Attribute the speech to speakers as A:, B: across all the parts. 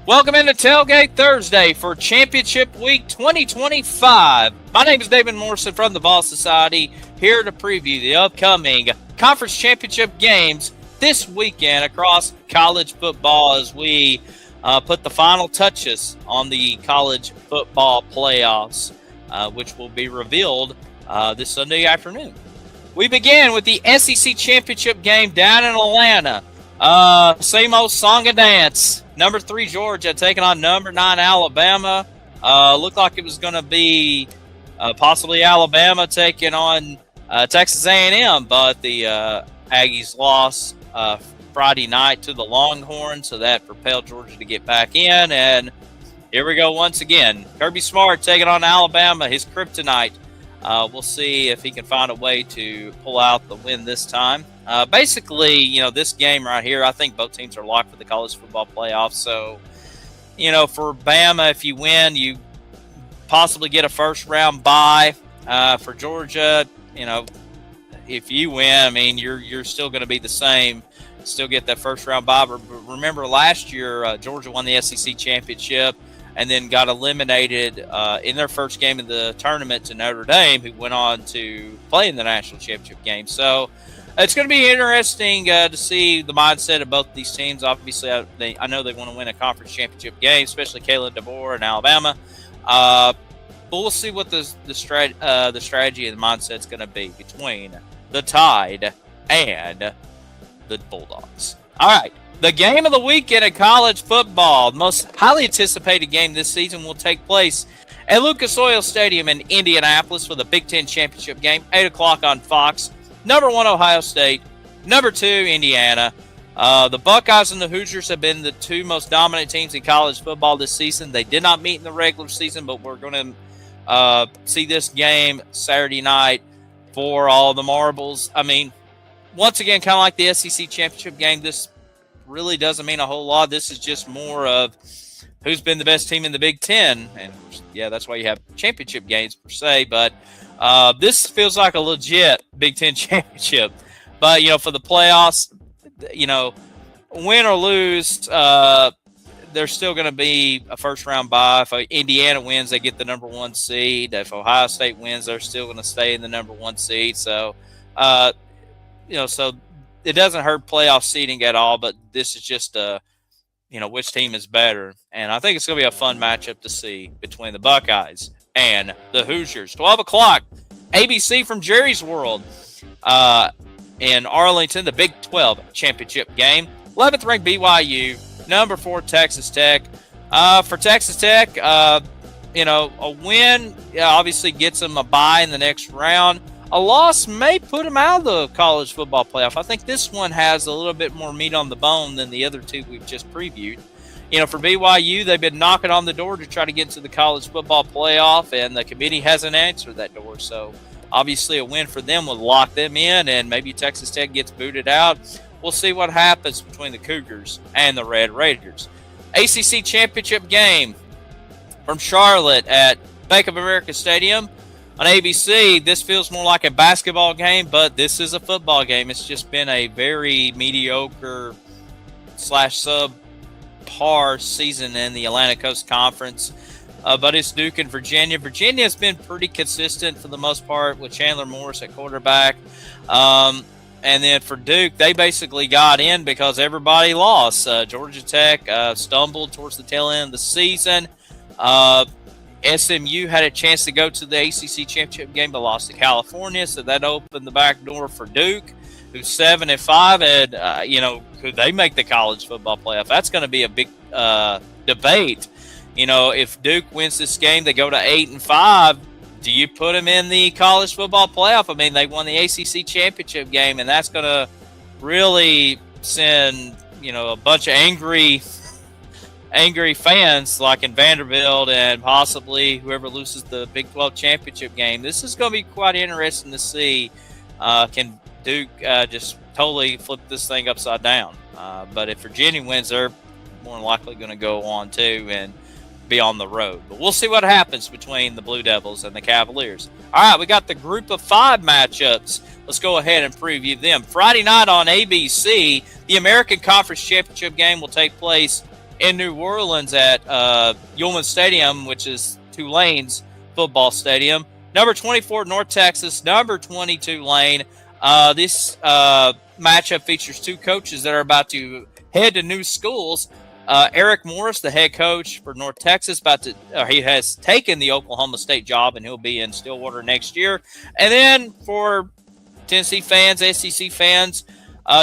A: Welcome into Tailgate Thursday for Championship Week 2025. My name is David Morrison from the Ball Society, here to preview the upcoming Conference Championship games this weekend across college football as we put the final touches on the college football playoffs, which will be revealed this Sunday afternoon. We begin with the SEC Championship game down in Atlanta. Same old song and dance. Number 3 Georgia taking on number 9 Alabama. Looked like it was going to be possibly Alabama taking on Texas A&M, but the Aggies lost Friday night to the Longhorns, so that propelled Georgia to get back in. And here we go once again. Kirby Smart taking on Alabama, his kryptonite. We'll see if he can find a way to pull out the win this time. Basically, this game right here, I think both teams are locked for the college football playoffs. So, for Bama, if you win, you possibly get a first-round bye. For Georgia, if you win, you're still going to be the same. Still get that first-round bye. But remember, last year, Georgia won the SEC championship and then got eliminated in their first game of the tournament to Notre Dame, who went on to play in the national championship game. So it's going to be interesting to see the mindset of both these teams. Obviously, I know they want to win a conference championship game, especially Kalen DeBoer and Alabama. But we'll see what the strategy and the mindset is going to be between the Tide and the Bulldogs. All right. The game of the weekend in college football, the most highly anticipated game this season, will take place at Lucas Oil Stadium in Indianapolis for the Big Ten Championship game, 8 o'clock on Fox. Number 1, Ohio State. Number 2, Indiana. The Buckeyes and the Hoosiers have been the two most dominant teams in college football this season. They did not meet in the regular season, but we're going to see this game Saturday night for all the marbles. Once again, kind of like the SEC Championship game, this really doesn't mean a whole lot. This is just more of who's been the best team in the Big Ten. And, yeah, that's why you have championship games per se. But this feels like a legit Big Ten championship. But, for the playoffs, win or lose, there's still going to be a first-round bye. If Indiana wins, they get the number 1 seed. If Ohio State wins, they're still going to stay in the number 1 seed. So, so it doesn't hurt playoff seeding at all, but this is just which team is better. And I think it's going to be a fun matchup to see between the Buckeyes and the Hoosiers. 12 o'clock, ABC from Jerry's World in Arlington, the Big 12 championship game. 11th ranked BYU, number 4 Texas Tech. For Texas Tech, a win obviously gets them a bye in the next round. A loss may put them out of the college football playoff. I think this one has a little bit more meat on the bone than the other two we've just previewed. For BYU, they've been knocking on the door to try to get into the college football playoff, and the committee hasn't answered that door. So, obviously, a win for them would lock them in, and maybe Texas Tech gets booted out. We'll see what happens between the Cougars and the Red Raiders. ACC Championship game from Charlotte at Bank of America Stadium. On ABC, this feels more like a basketball game, but this is a football game. It's just been a very mediocre / subpar season in the Atlantic Coast Conference. But it's Duke and Virginia. Virginia has been pretty consistent for the most part with Chandler Morris at quarterback. And then for Duke, they basically got in because everybody lost. Georgia Tech stumbled towards the tail end of the season. SMU had a chance to go to the ACC championship game, but lost to California, so that opened the back door for Duke, who's 7-5, and could they make the college football playoff? That's going to be a big debate. If Duke wins this game, they go to 8-5. Do you put them in the college football playoff? They won the ACC championship game, and that's going to really send a bunch of angry fans like in Vanderbilt and possibly whoever loses the Big 12 championship game. This is going to be quite interesting to see. Can Duke just totally flip this thing upside down? But if Virginia wins, they're more than likely going to go on too and be on the road. But we'll see what happens between the Blue Devils and the Cavaliers. All right, we got the group of 5 matchups. Let's go ahead and preview them. Friday night on ABC, the American Conference Championship game will take place in New Orleans at Ullman Stadium, which is Tulane's football stadium. Number 24, North Texas. Number 20, Tulane. This matchup features two coaches that are about to head to new schools. Eric Morris, the head coach for North Texas, he has taken the Oklahoma State job, and he'll be in Stillwater next year. And then for Tennessee fans, SEC fans,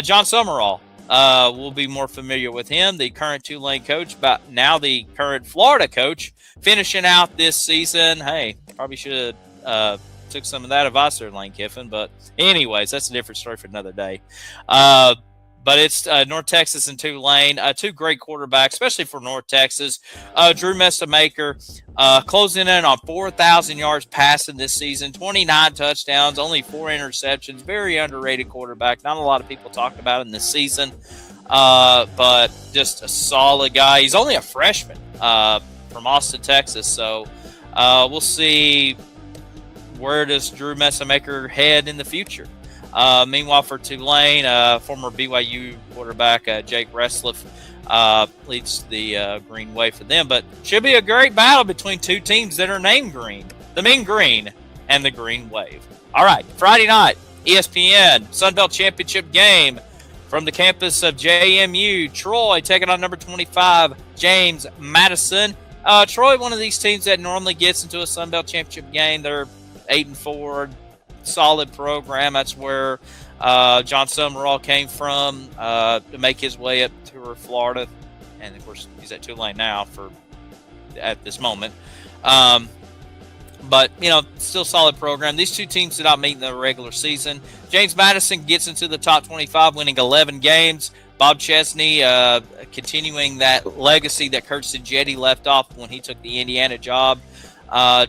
A: John Summerall. We'll be more familiar with him, the current Tulane coach, but now the current Florida coach, finishing out this season. Hey, probably should have took some of that advice there, Lane Kiffin. But anyways, that's a different story for another day. But it's North Texas and Tulane, two great quarterbacks, especially for North Texas. Drew Messamaker closing in on 4,000 yards passing this season, 29 touchdowns, only 4 interceptions. Very underrated quarterback. Not a lot of people talked about him this season, but just a solid guy. He's only a freshman from Austin, Texas, so we'll see where does Drew Messamaker head in the future. Meanwhile, for Tulane, former BYU quarterback Jake Resliff leads the Green Wave for them. But should be a great battle between two teams that are named Green, the Mean Green and the Green Wave. All right, Friday night, ESPN Sun Belt Championship game from the campus of JMU. Troy taking on number 25, James Madison. Troy, one of these teams that normally gets into a Sun Belt Championship game. They're 8-4. Solid program. That's where John Summerall came from to make his way up to Florida, and of course he's at Tulane now at this moment. But still solid program. These two teams did not meet in the regular season. James Madison gets into the top 25, winning 11 games. Bob Chesney continuing that legacy that Kurt Sagetti left off when he took the Indiana job.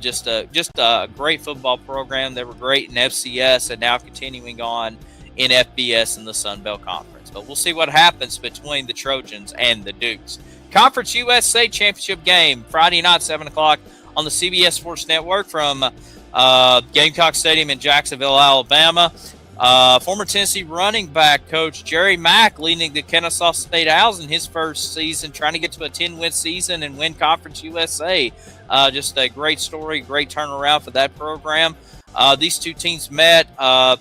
A: Just a great football program. They were great in FCS and now continuing on in FBS in the Sun Belt Conference. But we'll see what happens between the Trojans and the Dukes. Conference USA Championship game, Friday night, 7 o'clock on the CBS Sports Network from Gamecock Stadium in Jacksonville, Alabama. Former Tennessee running back coach Jerry Mack leading the Kennesaw State Owls in his first season, trying to get to a 10-win season and win Conference USA. Just a great story, great turnaround for that program. These two teams met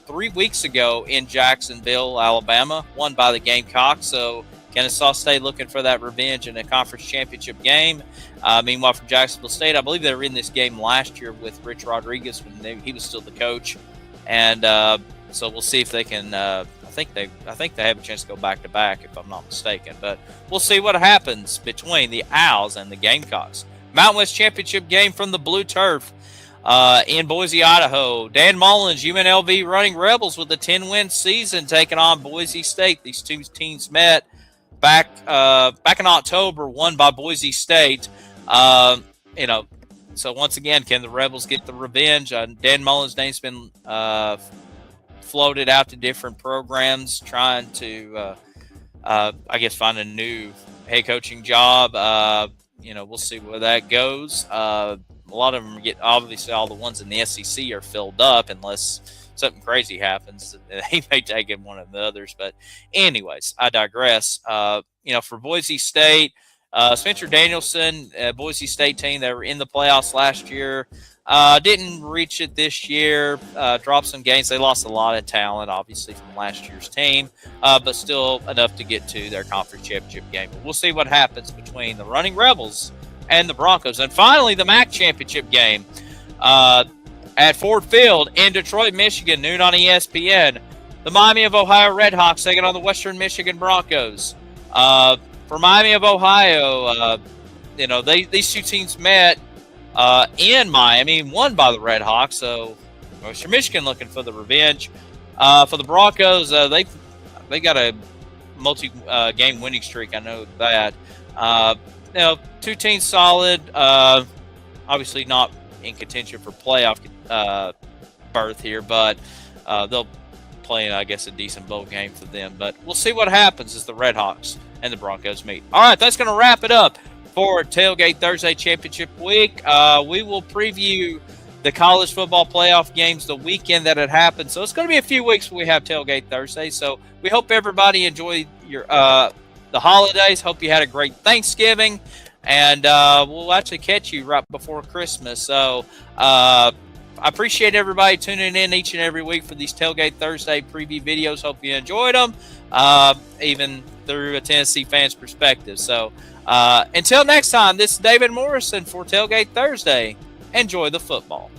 A: 3 weeks ago in Jacksonville, Alabama, won by the Gamecocks. So Kennesaw State looking for that revenge in a conference championship game. Meanwhile, for Jacksonville State, I believe they were in this game last year with Rich Rodriguez when he was still the coach. And so we'll see if they can. I think they have a chance to go back to back, if I'm not mistaken. But we'll see what happens between the Owls and the Gamecocks. Mountain West Championship game from the Blue Turf in Boise, Idaho. Dan Mullins, UNLV Running Rebels with a 10-win season, taking on Boise State. These two teams met back in October, won by Boise State. So once again, can the Rebels get the revenge? Dan Mullins' name's been floated out to different programs, trying to, find a new head coaching job. We'll see where that goes. A lot of them obviously all the ones in the SEC are filled up unless something crazy happens. He may take in one of the others. But anyways, I digress. For Boise State, Spencer Danielson, Boise State team that were in the playoffs last year, didn't reach it this year, dropped some games. They lost a lot of talent, obviously, from last year's team, but still enough to get to their conference championship game. But we'll see what happens between the Running Rebels and the Broncos. And finally, the MAC championship game at Ford Field in Detroit, Michigan, noon on ESPN. The Miami of Ohio Redhawks taking on the Western Michigan Broncos. For Miami of Ohio, these two teams met in Miami, won by the Redhawks. So Western Michigan looking for the revenge. For the Broncos, they got a multi-game winning streak. I know that. Two teams solid. Obviously not in contention for playoff berth here, but they'll play, I guess, a decent bowl game for them. But we'll see what happens as the Redhawks and the Broncos meet. All right, that's going to wrap it up for Tailgate Thursday Championship Week. We will preview the college football playoff games the weekend that it happened. So it's going to be a few weeks before we have Tailgate Thursday. So we hope everybody enjoyed the holidays. Hope you had a great Thanksgiving. And we'll actually catch you right before Christmas. So I appreciate everybody tuning in each and every week for these Tailgate Thursday preview videos. Hope you enjoyed them, even through a Tennessee fan's perspective. So until next time, this is David Morrison for Tailgate Thursday. Enjoy the football.